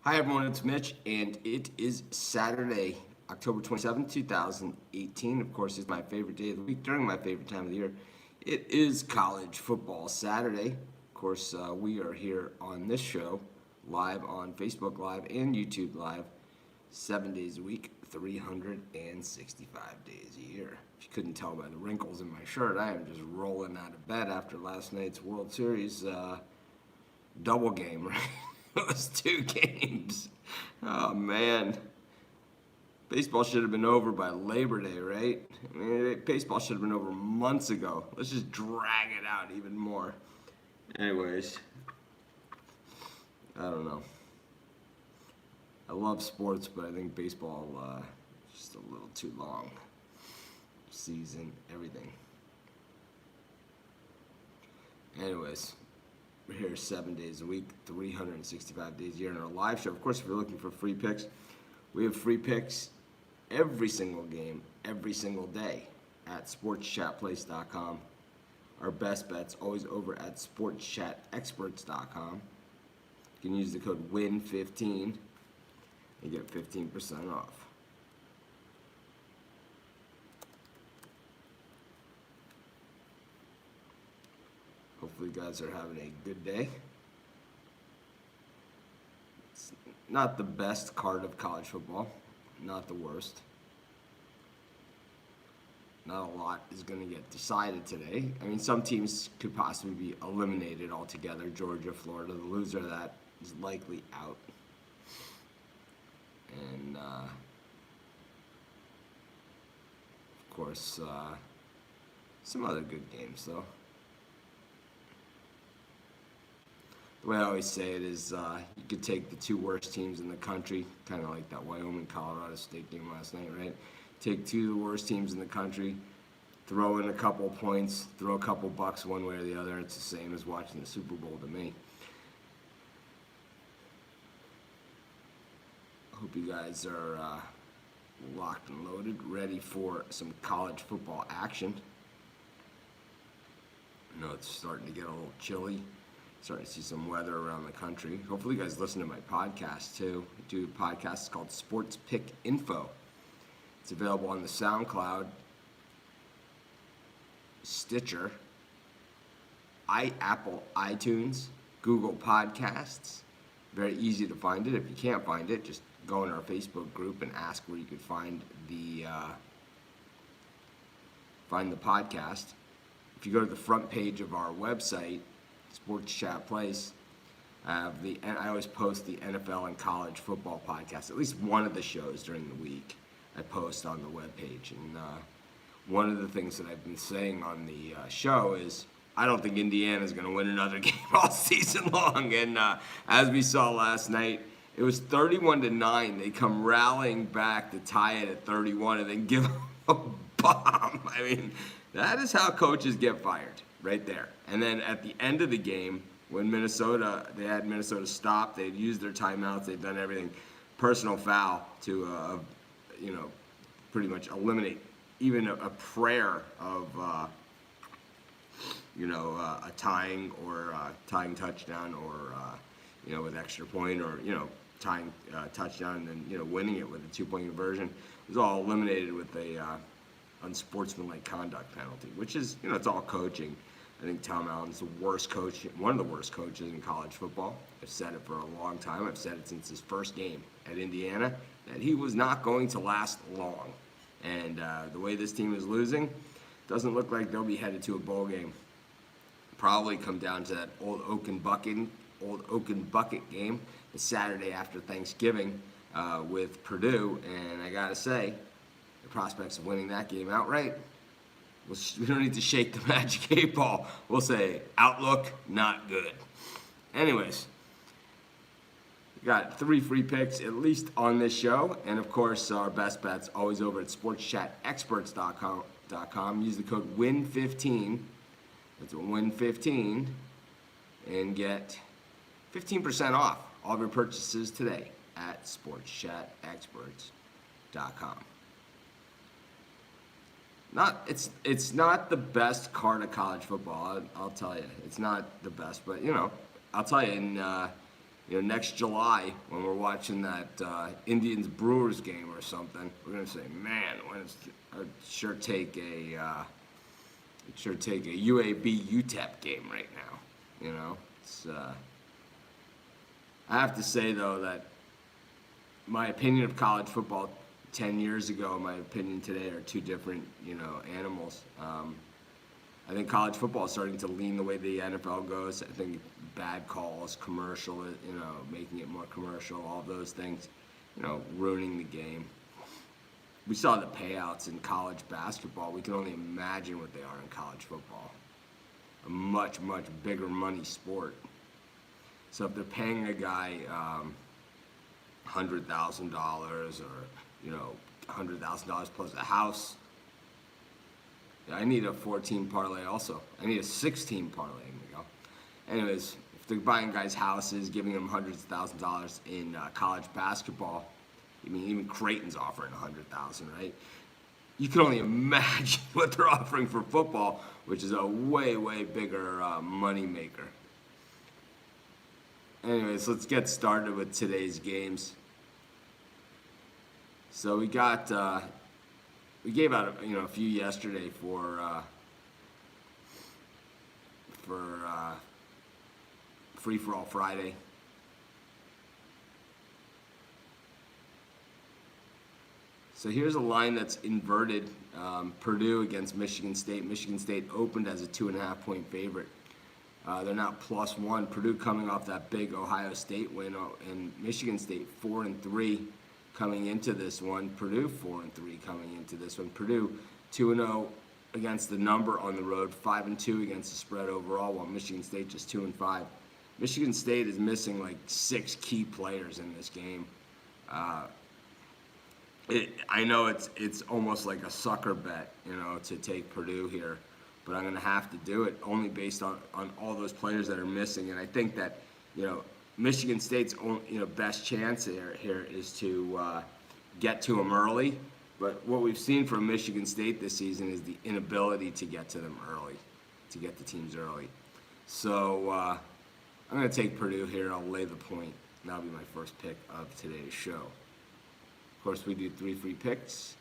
Hi everyone, it's Mitch, and it is Saturday, October 27th, 2018. Of course, it's my favorite day of the week during my favorite time of the year. It is college football Saturday. Of course, we are here on this show, live on Facebook Live and YouTube Live, 7 days a week, 365 days a year. If you couldn't tell by the wrinkles in my shirt, I am just rolling out of bed after last night's World Series double game, right? Those two games. Oh man. Baseball should have been over by Labor Day, right? I mean, baseball should have been over months ago. Let's just drag it out even more. Anyways, I don't know. I love sports, but I think baseball is just a little too long. Season, everything. Anyways, we're here 7 days a week, 365 days a year in our live show. Of course, if you're looking for free picks, we have free picks every single game, every single day at sportschatplace.com. Our best bets always over at sportschatexperts.com. You can use the code WIN15 and get 15% off. Hopefully you guys are having a good day. It's not the best card of college football, not the worst. Not a lot is going to get decided today. I mean, some teams could possibly be eliminated altogether. Georgia, Florida, the loser of that is likely out. And, of course, some other good games, though. The way I always say it is you could take the two worst teams in the country, kind of like that Wyoming-Colorado State game last night, right? Take two of the worst teams in the country, throw in a couple points, throw a couple bucks one way or the other. It's the same as watching the Super Bowl to me. I hope you guys are locked and loaded, ready for some college football action. I know it's starting to get a little chilly. Starting to see some weather around the country. Hopefully you guys listen to my podcast too. I do a podcast, it's called Sports Pick Info. It's available on the SoundCloud, Stitcher, Apple iTunes, Google Podcasts. Very easy to find it. If you can't find it, just go in our Facebook group and ask where you could find the podcast. If you go to the front page of our website, Sports Chat Place, I always post the NFL and college football podcast. At least one of the shows during the week I post on the webpage. And one of the things that I've been saying on the show is I don't think Indiana's going to win another game all season long. And as we saw last night, it was 31-9. They come rallying back to tie it at 31 and then give a bomb. I mean, that is how coaches get fired. Right there. And then at the end of the game, when they had Minnesota stop, they'd used their timeouts, they'd done everything, personal foul to, pretty much eliminate even a prayer of, a tying or tying touchdown or, with extra point or, tying touchdown and then, winning it with a 2-point conversion. It was all eliminated with a unsportsmanlike conduct penalty, which is, it's all coaching. I think Tom Allen's the worst coach, one of the worst coaches in college football. I've said it for a long time. I've said it since his first game at Indiana, that he was not going to last long. And the way this team is losing, doesn't look like they'll be headed to a bowl game. Probably come down to that old Oaken Bucket game the Saturday after Thanksgiving with Purdue. And I got to say, the prospects of winning that game outright, we don't need to shake the magic 8 ball. We'll say, outlook, not good. Anyways, we got 3 free picks, at least on this show. And, of course, our best bets always over at sportschatexperts.com. Use the code WIN15. That's WIN15. And get 15% off all of your purchases today at sportschatexperts.com. It's not the best card of college football. I'll tell you, it's not the best. But I'll tell you, in next July when we're watching that Indians Brewers game or something, we're gonna say, man, I'd sure take a UAB UTEP game right now. It's I have to say though that my opinion of college football 10 years ago and my opinion today are two different animals. I think college football is starting to lean the way the NFL goes. I think bad calls, commercial, making it more commercial, all those things, ruining the game. We saw the payouts in college basketball. We can only imagine what they are in college football. A much, much bigger money sport. So if they're paying a guy $100,000 or, $100,000 plus a house, I need a 14 parlay also. I need a 16 parlay. There we go. Anyways, if they're buying guys houses, giving them hundreds of thousands of dollars in college basketball, I mean, even Creighton's offering $100,000, right? You can only imagine what they're offering for football, which is a way, way bigger money maker. Anyways, let's get started with today's games. So we gave out a few yesterday for Free for All Friday. So here's a line that's inverted. Purdue against Michigan State. Michigan State opened as a 2.5-point favorite. They're now +1. Purdue coming off that big Ohio State win, and Michigan State 4-3 coming into this one. Purdue 4-3 coming into this one. Purdue 2-0 against the number on the road, 5-2 against the spread overall, while Michigan State just 2-5. Michigan State is missing like 6 key players in this game. I know it's almost like a sucker bet, to take Purdue here, but I'm going to have to do it only based on all those players that are missing. And I think that, Michigan State's best chance here is to get to them early. But what we've seen from Michigan State this season is the inability to get to them early, to get the teams early. So I'm going to take Purdue here. I'll lay the point. That'll be my first pick of today's show. Of course, we do 3 free picks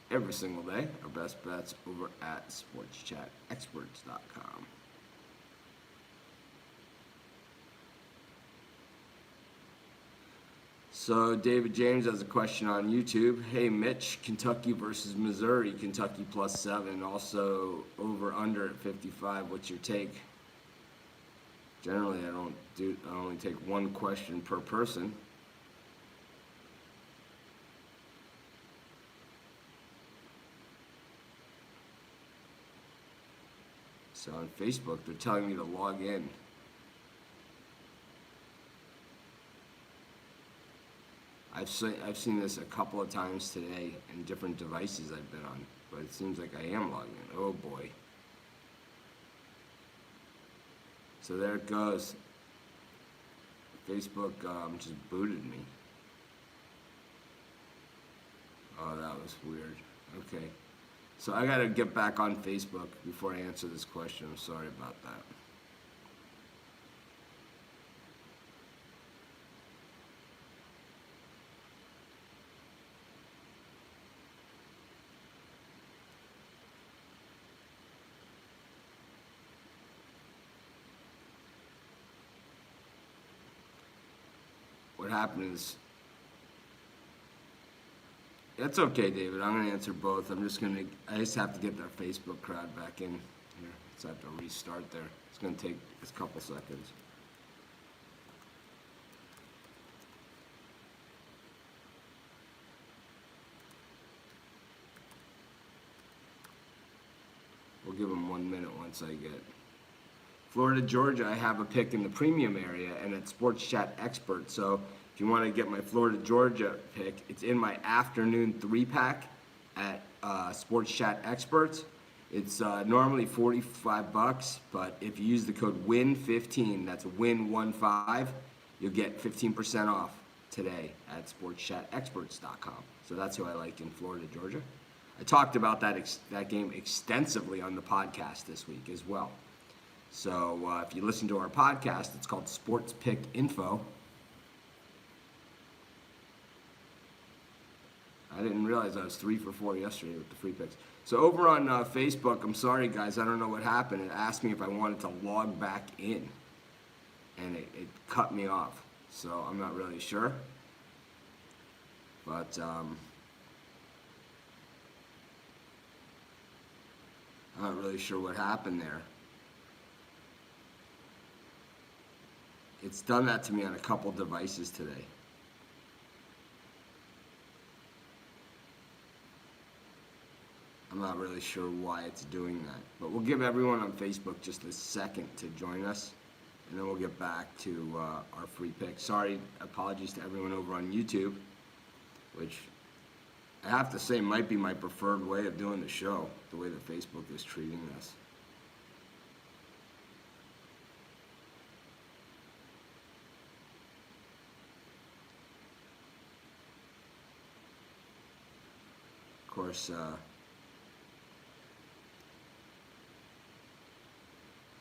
every single day. Our best bets over at sportschatexperts.com. So David James has a question on YouTube. Hey Mitch, Kentucky versus Missouri, Kentucky +7. Also over under at 55. What's your take? Generally, I only take one question per person. So on Facebook, they're telling me to log in. I've seen this a couple of times today in different devices I've been on, but it seems like I am logging in. Oh boy. So there it goes. Facebook just booted me. Oh, that was weird. Okay. So I gotta get back on Facebook before I answer this question. I'm sorry about that. What happened is, that's okay, David. I'm going to answer both. I just have to get that Facebook crowd back in here. So I have to restart there. It's going to take a couple seconds. We'll give them 1 minute once I get Florida, Georgia. I have a pick in the premium area and at Sports Chat Expert. So if you want to get my Florida, Georgia pick, it's in my afternoon 3-pack at Sports Chat Experts. It's normally $45, but if you use the code WIN15, that's WIN15, you'll get 15% off today at sportschatexperts.com. So that's who I like in Florida, Georgia. I talked about that game extensively on the podcast this week as well. So if you listen to our podcast, it's called Sports Pick Info. I didn't realize I was 3 for 4 yesterday with the free picks. So over on Facebook, I'm sorry guys, I don't know what happened. It asked me if I wanted to log back in, and it cut me off. So I'm not really sure, but I'm not really sure what happened there. It's done that to me on a couple devices today. I'm not really sure why it's doing that, but we'll give everyone on Facebook just a second to join us, and then we'll get back to our free pick. Sorry, apologies to everyone over on YouTube, which I have to say might be my preferred way of doing the show, the way that Facebook is treating us. Of course,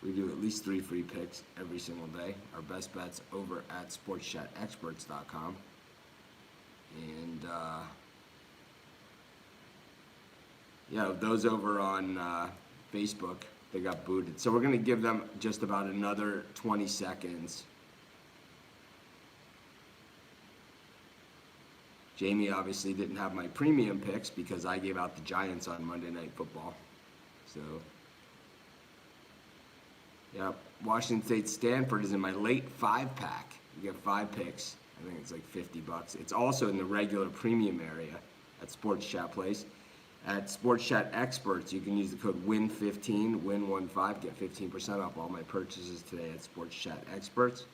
we do at least 3 free picks every single day. Our best bets over at sportschatexperts.com. And yeah, those over on Facebook, they got booted. So we're going to give them just about another 20 seconds. Jamie obviously didn't have my premium picks because I gave out the Giants on Monday Night Football. So yeah, Washington State Stanford is in my late 5-pack. You get 5 picks. I think it's like $50. It's also in the regular premium area at Sports Chat Place. At Sports Chat Experts, you can use the code WIN15, WIN15, get 15% off all my purchases today at Sports Chat Experts.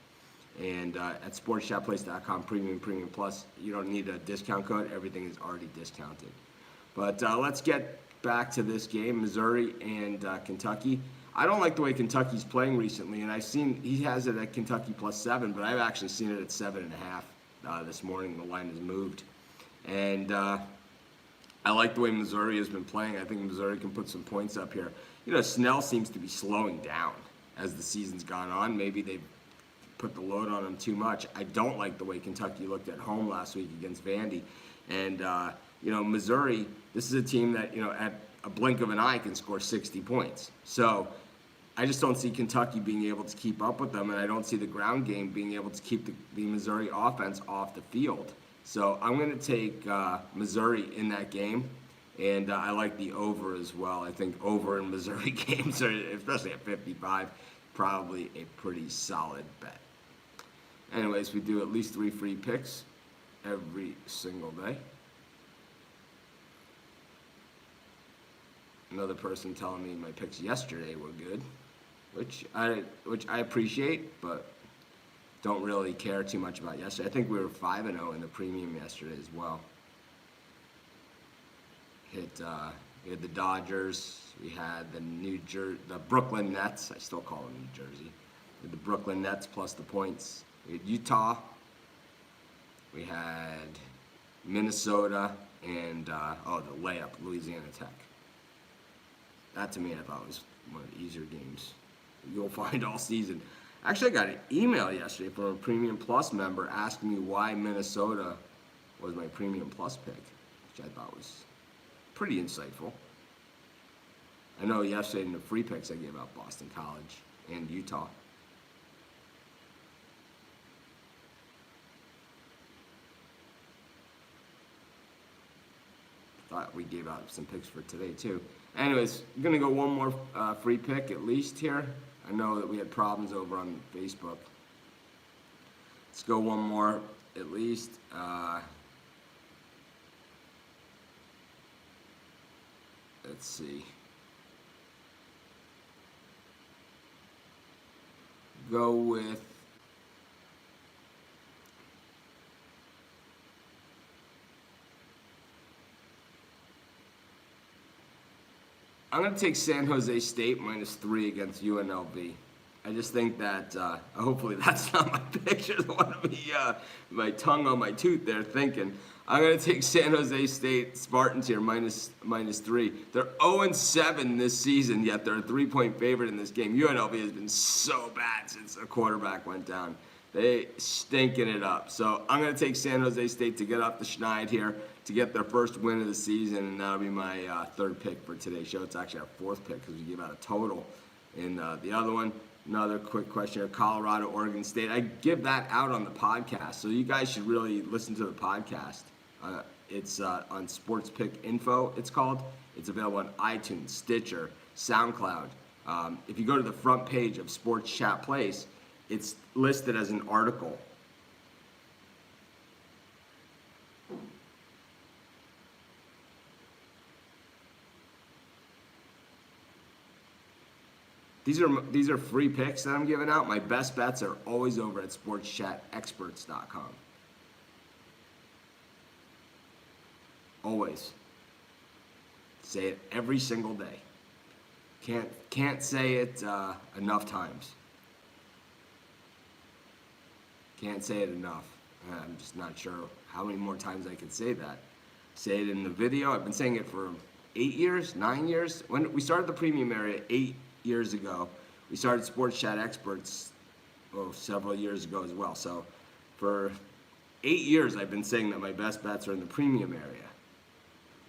And at sportschatplace.com, Premium Plus, you don't need a discount code. Everything is already discounted. But let's get back to this game, Missouri and Kentucky. I don't like the way Kentucky's playing recently, and I've seen he has it at Kentucky +7, but I've actually seen it at 7.5 this morning. The line has moved, and I like the way Missouri has been playing. I think Missouri can put some points up here. You know, Snell seems to be slowing down as the season's gone on. Maybe they've put the load on him too much. I don't like the way Kentucky looked at home last week against Vandy, and you know, Missouri. This is a team that, you know, at a blink of an eye can score 60 points. So I just don't see Kentucky being able to keep up with them, and I don't see the ground game being able to keep the Missouri offense off the field. So I'm going to take Missouri in that game, and I like the over as well. I think over in Missouri games, are, especially at 55, probably a pretty solid bet. Anyways, we do at least 3 free picks every single day. Another person telling me my picks yesterday were good, which I appreciate, but don't really care too much about yesterday. I think we were 5-0 in the premium yesterday as well. We had the Dodgers. We had the Brooklyn Nets. I still call them New Jersey. We had the Brooklyn Nets plus the points. We had Utah. We had Minnesota and the layup, Louisiana Tech. That to me, I thought was one of the easier games you'll find all season. Actually, I got an email yesterday from a Premium Plus member asking me why Minnesota was my Premium Plus pick, which I thought was pretty insightful. I know yesterday in the free picks I gave out Boston College and Utah. Thought we gave out some picks for today too. Anyways, I'm going to go one more free pick at least here. I know that we had problems over on Facebook. Let's go one more at least. Let's see. Go with I'm going to take San Jose State -3 against UNLV. I just think that, hopefully that's not my picture, the one of me, my tongue on my tooth there thinking. I'm going to take San Jose State Spartans here, -3. They're 0-7 this season, yet they're a 3-point favorite in this game. UNLV has been so bad since the quarterback went down. They stinking it up. So I'm going to take San Jose State to get off the schneid here, to get their first win of the season, and that'll be my third pick for today's show. It's actually our fourth pick because we gave out a total in the other one. Another quick question here, Colorado, Oregon State. I give that out on the podcast, so you guys should really listen to the podcast. It's on Sports Pick Info, it's called. It's available on iTunes, Stitcher, SoundCloud. If you go to the front page of Sports Chat Place, it's listed as an article. These are free picks that I'm giving out. My best bets are always over at sportschatexperts.com. Always. Say it every single day. Can't say it enough times. Can't say it enough. I'm just not sure how many more times I could say that. Say it in the video. I've been saying it for 8 years, 9 years. When we started the premium area 8 years ago, we started Sports Chat Experts several years ago as well. So for 8 years, I've been saying that my best bets are in the premium area.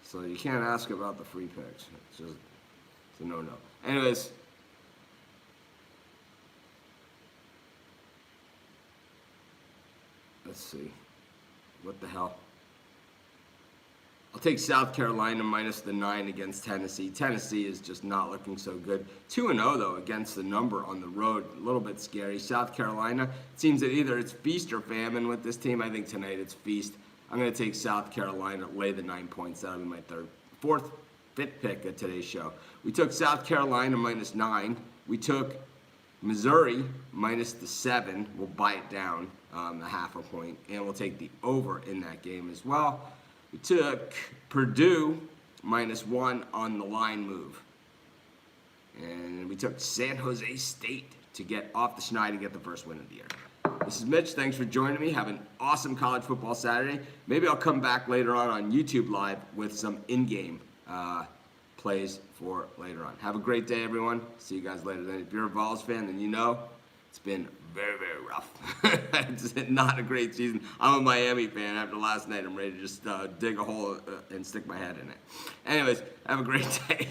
So you can't ask about the free picks. It's a no-no. Anyways, let's see. What the hell? I'll take South Carolina minus the 9 against Tennessee. Tennessee is just not looking so good. 2-0, though, against the number on the road. A little bit scary. South Carolina, it seems that either it's feast or famine with this team. I think tonight it's feast. I'm going to take South Carolina, lay the 9 points. That'll be my fifth pick of today's show. We took South Carolina minus 9. We took Missouri minus the 7. We'll buy it down a half a point. And we'll take the over in that game as well. We took Purdue minus 1 on the line move. And we took San Jose State to get off the schneid and get the first win of the year. This is Mitch. Thanks for joining me. Have an awesome college football Saturday. Maybe I'll come back later on YouTube Live with some in-game plays for later on. Have a great day, everyone. See you guys later. Then, if you're a Vols fan, then you know it's been very, very rough. It's not a great season. I'm a Miami fan. After last night, I'm ready to just dig a hole and stick my head in it. Anyways, have a great day.